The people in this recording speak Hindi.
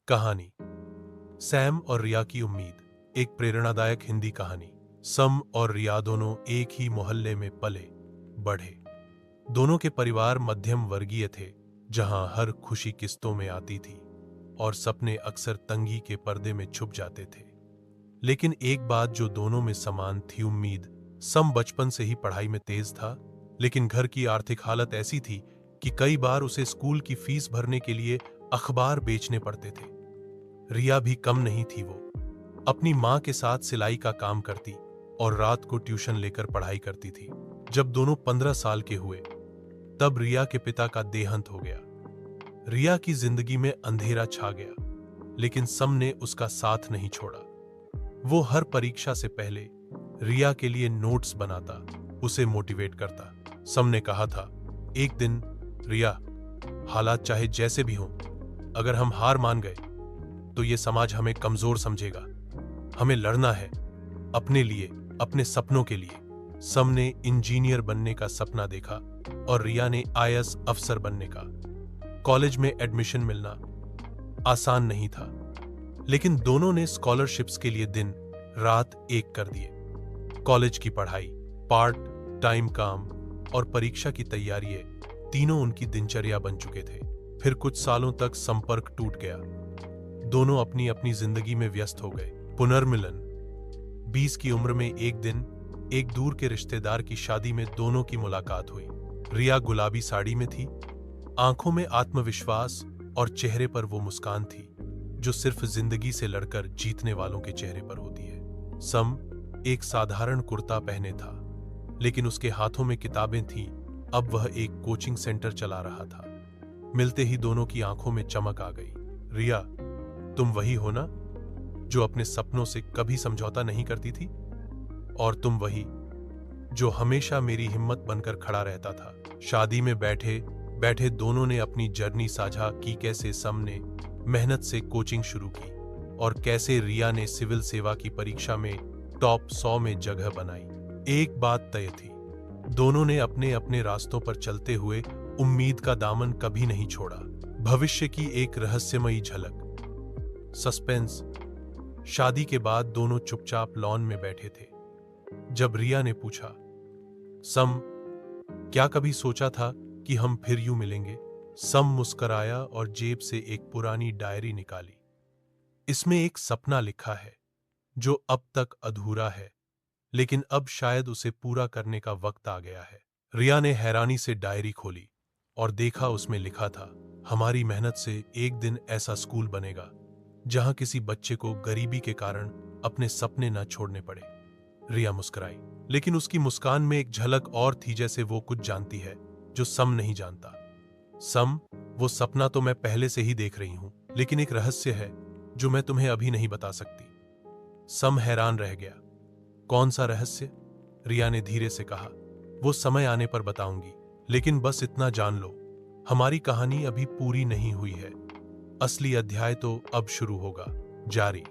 कहानी सैम और रिया की उम्मीद। एक प्रेरणादायक हिंदी कहानी। सम और रिया दोनों एक ही मोहल्ले में पले बढ़े। दोनों के परिवार मध्यम वर्गीय थे, जहां हर खुशी किस्तों में आती थी और सपने अक्सर तंगी के पर्दे में छुप जाते थे। लेकिन एक बात जो दोनों में समान थी, उम्मीद। सम बचपन से ही पढ़ाई में तेज था, लेकिन घर की आर्थिक हालत ऐसी थी कि कई बार उसे स्कूल की फीस भरने के लिए अखबार बेचने पड़ते थे। रिया भी कम नहीं थी। वो अपनी मां के साथ सिलाई का काम करती और रात को ट्यूशन लेकर पढ़ाई करती थी। जब दोनों 15 साल के हुए, तब रिया के पिता का देहांत हो गया। रिया की जिंदगी में अंधेरा छा गया, लेकिन सम ने उसका साथ नहीं छोड़ा। वो हर परीक्षा से पहले रिया के लिए नोट्स बनाता, उसे मोटिवेट करता। सम ने कहा था, एक दिन रिया, हालात चाहे जैसे भी हों, अगर हम हार मान गए तो ये समाज हमें कमजोर समझेगा। हमें लड़ना है अपने लिए, अपने सपनों के लिए। सम ने इंजीनियर बनने का सपना देखा और रिया ने आईएएस अफसर बनने का। कॉलेज में एडमिशन मिलना आसान नहीं था, लेकिन दोनों ने स्कॉलरशिप्स के लिए दिन रात एक कर दिए। कॉलेज की पढ़ाई, पार्ट टाइम काम और परीक्षा की तैयारी, तीनों उनकी दिनचर्या बन चुके थे। फिर कुछ सालों तक संपर्क टूट गया। दोनों अपनी अपनी जिंदगी में व्यस्त हो गए। पुनर्मिलन। 20 की उम्र में एक दिन एक दूर के रिश्तेदार की शादी में दोनों की मुलाकात हुई। रिया गुलाबी साड़ी में थी, आंखों में आत्मविश्वास और चेहरे पर वो मुस्कान थी जो सिर्फ जिंदगी से लड़कर जीतने वालों के चेहरे पर होती है। सम एक साधारण कुर्ता पहने था, लेकिन उसके हाथों में किताबें थीं। अब वह एक कोचिंग सेंटर चला रहा था। मिलते ही दोनों की आंखों में चमक आ गई। रिया, तुम वही हो ना जो अपने सपनों से कभी समझौता नहीं करती थी? और तुम वही जो हमेशा मेरी हिम्मत बनकर खड़ा रहता था। शादी में बैठे बैठे दोनों ने अपनी जर्नी साझा की। कैसे सम ने मेहनत से कोचिंग शुरू की और कैसे रिया ने सिविल सेवा की परीक्षा में टॉप 100 में जगह बनाई। एक बात तय थी, दोनों ने अपने अपने रास्तों पर चलते हुए उम्मीद का दामन कभी नहीं छोड़ा। भविष्य की एक रहस्यमयी झलक। सस्पेंस। शादी के बाद दोनों चुपचाप लॉन में बैठे थे। जब रिया ने पूछा, सम, क्या कभी सोचा था कि हम फिर यूं मिलेंगे? सम मुस्कराया और जेब से एक पुरानी डायरी निकाली। इसमें एक सपना लिखा है जो अब तक अधूरा है, लेकिन अब शायद उसे पूरा करने का वक्त आ गया है। रिया ने हैरानी से डायरी खोली और देखा, उसमें लिखा था, हमारी मेहनत से एक दिन ऐसा स्कूल बनेगा जहां किसी बच्चे को गरीबी के कारण अपने सपने न छोड़ने पड़े। रिया मुस्कुराई, लेकिन उसकी मुस्कान में एक झलक और थी, जैसे वो कुछ जानती है जो सम नहीं जानता। सम, वो सपना तो मैं पहले से ही देख रही हूं, लेकिन एक रहस्य है जो मैं तुम्हें अभी नहीं बता सकती। सम हैरान रह गया। कौन सा रहस्य? रिया ने धीरे से कहा, वो समय आने पर बताऊंगी, लेकिन बस इतना जान लो, हमारी कहानी अभी पूरी नहीं हुई है। असली अध्याय तो अब शुरू होगा। जारी।